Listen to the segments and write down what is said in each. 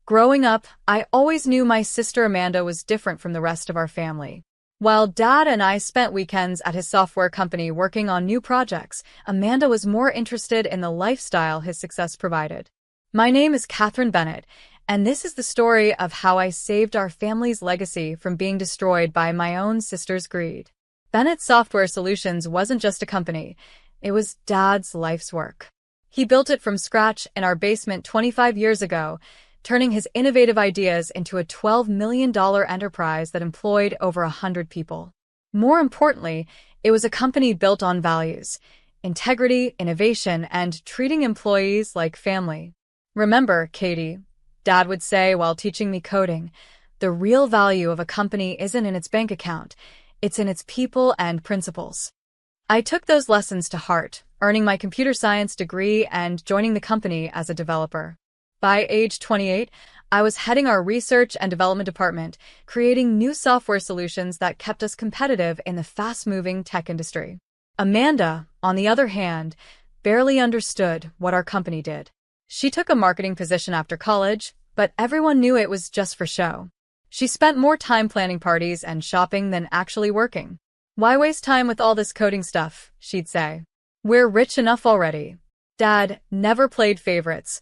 Growing up, I always knew my sister Amanda was different from the rest of our family. While Dad and I spent weekends at his software company working on new projects, Amanda was more interested in the lifestyle his success provided. My name is Catherine Bennett, and this is the story of how I saved our family's legacy from being destroyed by my own sister's greed. Bennett Software Solutions wasn't just a company, it was Dad's life's work. He built it from scratch in our basement 25 years ago, turning his innovative ideas into a $12 million enterprise that employed over 100 people. More importantly, it was a company built on values, integrity, innovation, and treating employees like family. Remember, Katie, Dad would say while teaching me coding, the real value of a company isn't in its bank account, it's in its people and principles. I took those lessons to heart, earning my computer science degree and joining the company as a developer. By age 28, I was heading our research and development department, creating new software solutions that kept us competitive in the fast-moving tech industry. Amanda, on the other hand, barely understood what our company did. She took a marketing position after college, but everyone knew it was just for show. She spent more time planning parties and shopping than actually working. "Why waste time with all this coding stuff?" she'd say. "We're rich enough already." Dad never played favorites,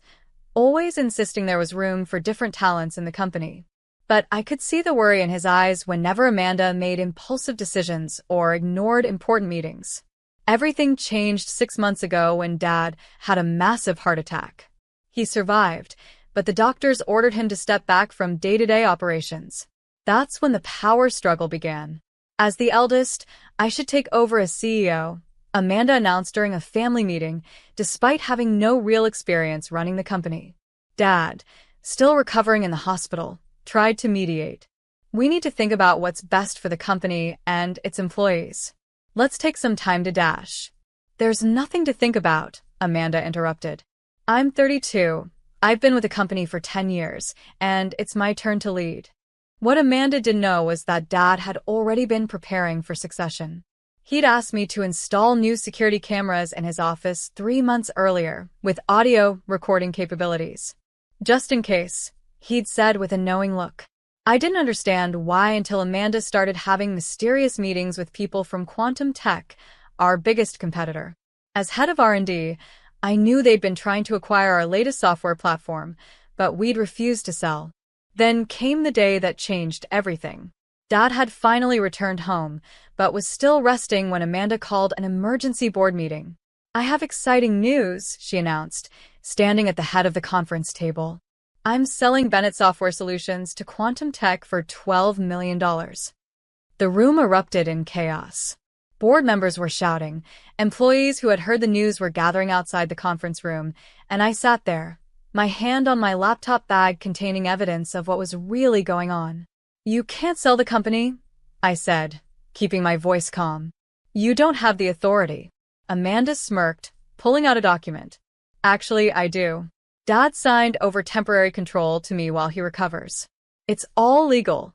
always insisting there was room for different talents in the company. But I could see the worry in his eyes whenever Amanda made impulsive decisions or ignored important meetings. Everything changed 6 months ago when Dad had a massive heart attack. He survived, but the doctors ordered him to step back from day-to-day operations. That's when the power struggle began. As the eldest, I should take over as CEO, Amanda announced during a family meeting, despite having no real experience running the company. Dad, still recovering in the hospital, tried to mediate. "We need to think about what's best for the company and its employees. Let's take some time to dash." "There's nothing to think about," Amanda interrupted. "I'm 32. I've been with the company for 10 years, and it's my turn to lead." What Amanda didn't know was that Dad had already been preparing for succession. He'd asked me to install new security cameras in his office 3 months earlier, with audio recording capabilities. "Just in case," he'd said with a knowing look. I didn't understand why until Amanda started having mysterious meetings with people from Quantum Tech, our biggest competitor. As head of R&D, I knew they'd been trying to acquire our latest software platform, but we'd refused to sell. Then came the day that changed everything. Dad had finally returned home, but was still resting when Amanda called an emergency board meeting. "I have exciting news," she announced, standing at the head of the conference table. "I'm selling Bennett Software Solutions to Quantum Tech for $12 million. The room erupted in chaos. Board members were shouting, employees who had heard the news were gathering outside the conference room, and I sat there, my hand on my laptop bag containing evidence of what was really going on. "You can't sell the company," I said, keeping my voice calm. "You don't have the authority." Amanda smirked, pulling out a document. "Actually, I do. Dad signed over temporary control to me while he recovers. It's all legal."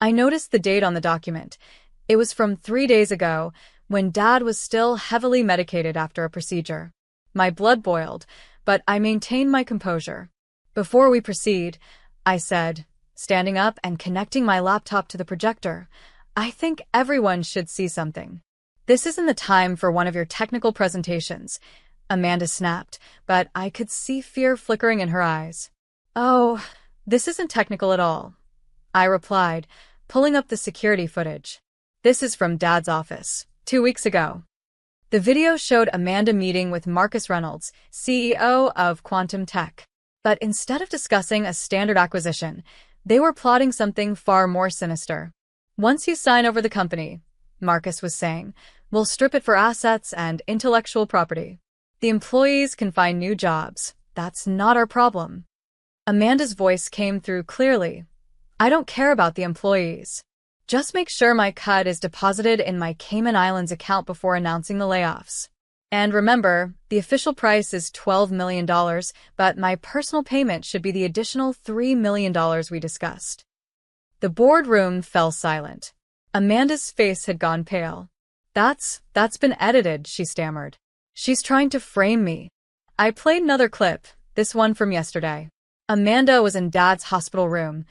I noticed the date on the document. It was from 3 days ago, when Dad was still heavily medicated after a procedure. My blood boiled, but I maintained my composure. "Before we proceed," I said, standing up and connecting my laptop to the projector, "I think everyone should see something." "This isn't the time for one of your technical presentations," Amanda snapped, but I could see fear flickering in her eyes. "Oh, this isn't technical at all," I replied, pulling up the security footage. "This is from Dad's office, 2 weeks ago." The video showed Amanda meeting with Marcus Reynolds, CEO of Quantum Tech. But instead of discussing a standard acquisition, they were plotting something far more sinister. "Once you sign over the company," Marcus was saying, "we'll strip it for assets and intellectual property. The employees can find new jobs. That's not our problem." Amanda's voice came through clearly. "I don't care about the employees. Just make sure my cut is deposited in my Cayman Islands account before announcing the layoffs. And remember, the official price is $12 million, but my personal payment should be the additional $3 million we discussed." The boardroom fell silent. Amanda's face had gone pale. That's been edited," she stammered. "She's trying to frame me." I played another clip, this one from yesterday. Amanda was in Dad's hospital room,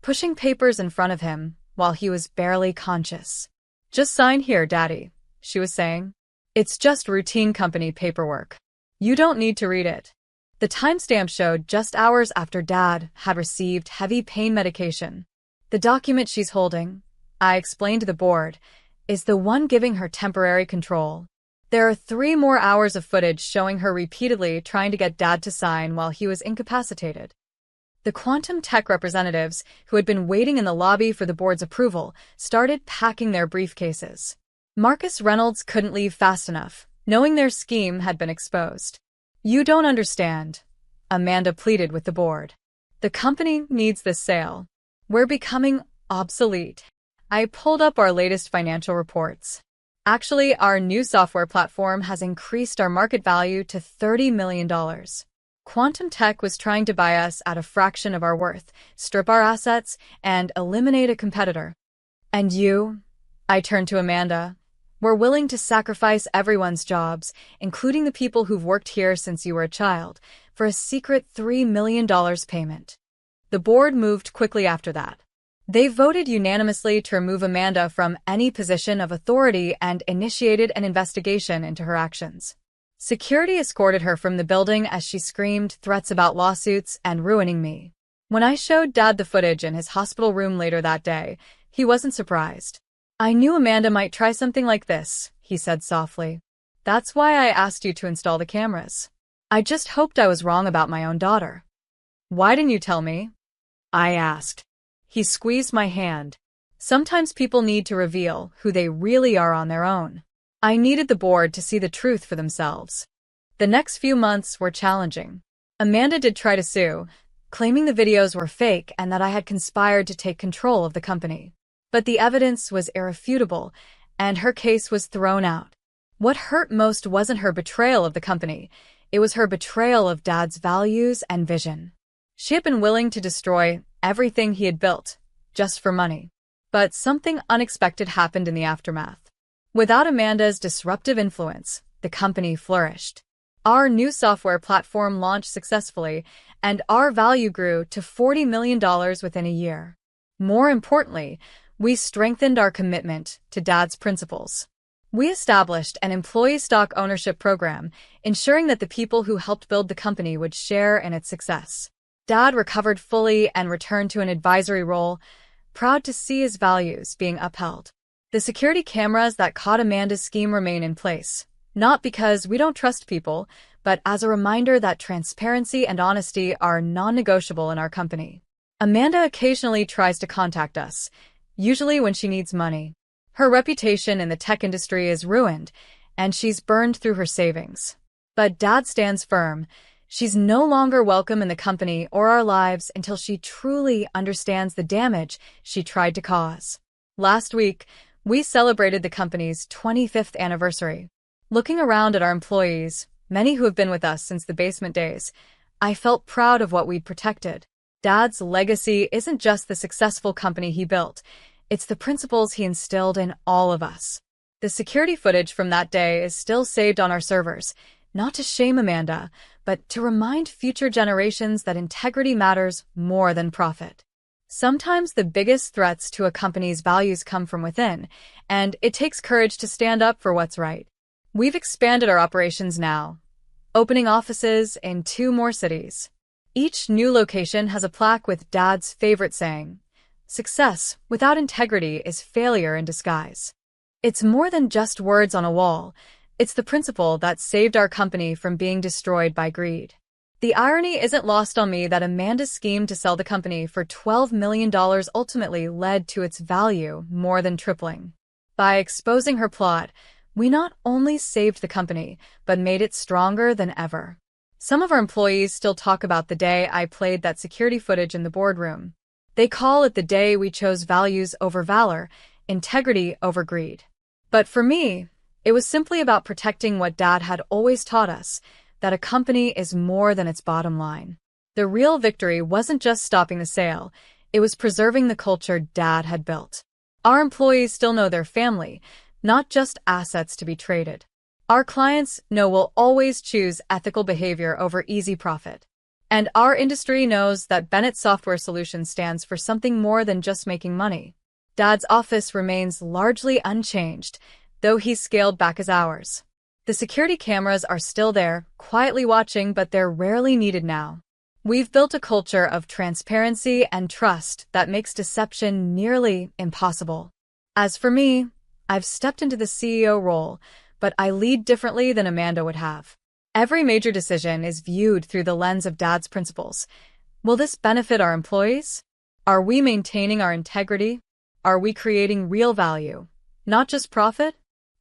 pushing papers in front of him while he was barely conscious. "Just sign here, Daddy," she was saying. "It's just routine company paperwork. You don't need to read it." The timestamp showed just hours after Dad had received heavy pain medication. "The document she's holding," I explained to the board, "is the one giving her temporary control. There are 3 more hours of footage showing her repeatedly trying to get Dad to sign while he was incapacitated." The quantum tech representatives, who had been waiting in the lobby for the board's approval, started packing their briefcases. Marcus Reynolds couldn't leave fast enough, knowing their scheme had been exposed. "You don't understand," Amanda pleaded with the board. "The company needs this sale. We're becoming obsolete." I pulled up our latest financial reports. Actually, our new software platform has increased our market value to $30 million. Quantum Tech was trying to buy us at a fraction of our worth, strip our assets, and eliminate a competitor. "And you?" I turned to Amanda. "We're willing to sacrifice everyone's jobs, including the people who've worked here since you were a child, for a secret $3 million payment." The board moved quickly after that. They voted unanimously to remove Amanda from any position of authority and initiated an investigation into her actions. Security escorted her from the building as she screamed threats about lawsuits and ruining me. When I showed Dad the footage in his hospital room later that day, he wasn't surprised. "I knew Amanda might try something like this," he said softly. "That's why I asked you to install the cameras. I just hoped I was wrong about my own daughter." "Why didn't you tell me?" I asked. He squeezed my hand. "Sometimes people need to reveal who they really are on their own. I needed the board to see the truth for themselves." The next few months were challenging. Amanda did try to sue, claiming the videos were fake and that I had conspired to take control of the company. But the evidence was irrefutable, and her case was thrown out. What hurt most wasn't her betrayal of the company. It was her betrayal of Dad's values and vision. She had been willing to destroy everything he had built, just for money. But something unexpected happened in the aftermath. Without Amanda's disruptive influence, the company flourished. Our new software platform launched successfully, and our value grew to $40 million within a year. More importantly, we strengthened our commitment to Dad's principles. We established an employee stock ownership program, ensuring that the people who helped build the company would share in its success. Dad recovered fully and returned to an advisory role, proud to see his values being upheld. The security cameras that caught Amanda's scheme remain in place, not because we don't trust people, but as a reminder that transparency and honesty are non-negotiable in our company. Amanda occasionally tries to contact us, usually when she needs money. Her reputation in the tech industry is ruined, and she's burned through her savings. But Dad stands firm. She's no longer welcome in the company or our lives until she truly understands the damage she tried to cause. Last week, we celebrated the company's 25th anniversary. Looking around at our employees, many who have been with us since the basement days, I felt proud of what we'd protected. Dad's legacy isn't just the successful company he built, it's the principles he instilled in all of us. The security footage from that day is still saved on our servers, not to shame Amanda, but to remind future generations that integrity matters more than profit. Sometimes the biggest threats to a company's values come from within, and it takes courage to stand up for what's right. We've expanded our operations now, opening offices in 2 more cities. Each new location has a plaque with Dad's favorite saying, "Success without integrity is failure in disguise." It's more than just words on a wall. It's the principle that saved our company from being destroyed by greed. The irony isn't lost on me that Amanda's scheme to sell the company for $12 million ultimately led to its value more than tripling. By exposing her plot, we not only saved the company, but made it stronger than ever. Some of our employees still talk about the day I played that security footage in the boardroom. They call it the day we chose values over valor, integrity over greed. But for me, it was simply about protecting what Dad had always taught us, that a company is more than its bottom line. The real victory wasn't just stopping the sale, it was preserving the culture Dad had built. Our employees still know their family, not just assets to be traded. Our clients know we'll always choose ethical behavior over easy profit. And our industry knows that Bennett Software Solutions stands for something more than just making money. Dad's office remains largely unchanged, though he's scaled back his hours. The security cameras are still there, quietly watching, but they're rarely needed now. We've built a culture of transparency and trust that makes deception nearly impossible. As for me, I've stepped into the CEO role, but I lead differently than Amanda would have. Every major decision is viewed through the lens of Dad's principles. Will this benefit our employees? Are we maintaining our integrity? Are we creating real value, not just profit?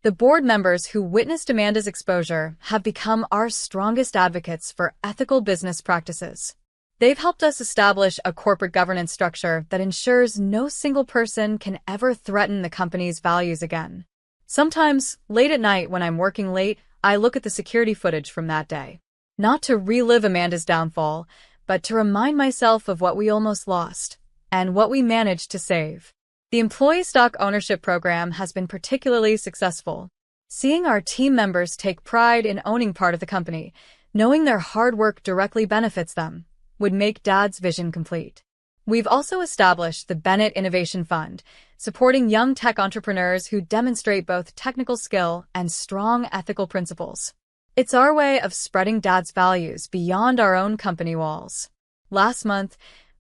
The board members who witnessed Amanda's exposure have become our strongest advocates for ethical business practices. They've helped us establish a corporate governance structure that ensures no single person can ever threaten the company's values again. Sometimes, late at night when I'm working late, I look at the security footage from that day. Not to relive Amanda's downfall, but to remind myself of what we almost lost, and what we managed to save. The employee stock ownership program has been particularly successful. Seeing our team members take pride in owning part of the company, knowing their hard work directly benefits them, would make Dad's vision complete. We've also established the Bennett Innovation Fund, supporting young tech entrepreneurs who demonstrate both technical skill and strong ethical principles. It's our way of spreading Dad's values beyond our own company walls. Last month,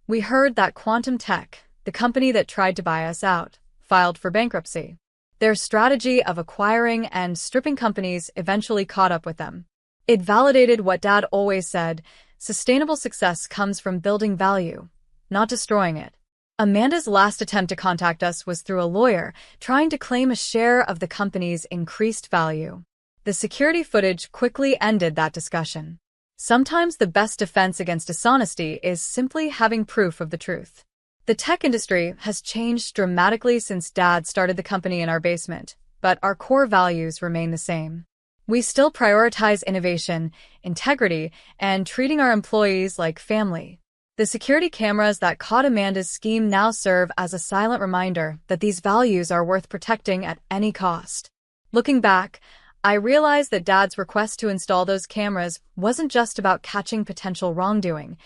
we heard that Quantum Tech, the company that tried to buy us out, filed for bankruptcy. Their strategy of acquiring and stripping companies eventually caught up with them. It validated what Dad always said: sustainable success comes from building value, not destroying it. Amanda's last attempt to contact us was through a lawyer trying to claim a share of the company's increased value. The security footage quickly ended that discussion. Sometimes the best defense against dishonesty is simply having proof of the truth. The tech industry has changed dramatically since Dad started the company in our basement, but our core values remain the same. We still prioritize innovation, integrity, and treating our employees like family. The security cameras that caught Amanda's scheme now serve as a silent reminder that these values are worth protecting at any cost. Looking back, I realized that Dad's request to install those cameras wasn't just about catching potential wrongdoing.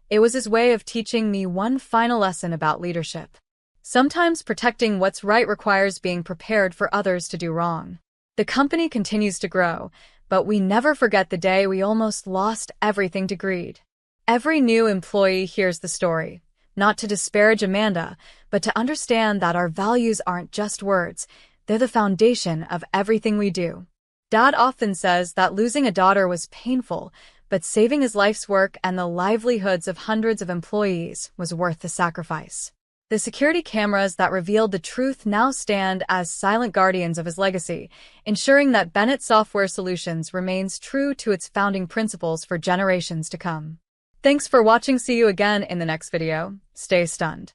It was his way of teaching me one final lesson about leadership. Sometimes protecting what's right requires being prepared for others to do wrong. The company continues to grow, but we never forget the day we almost lost everything to greed. Every new employee hears the story, not to disparage Amanda, but to understand that our values aren't just words, they're the foundation of everything we do. Dad often says that losing a daughter was painful, but saving his life's work and the livelihoods of hundreds of employees was worth the sacrifice. The security cameras that revealed the truth now stand as silent guardians of his legacy, ensuring that Bennett Software Solutions remains true to its founding principles for generations to come. Thanks for watching. See you again in the next video. Stay stunned.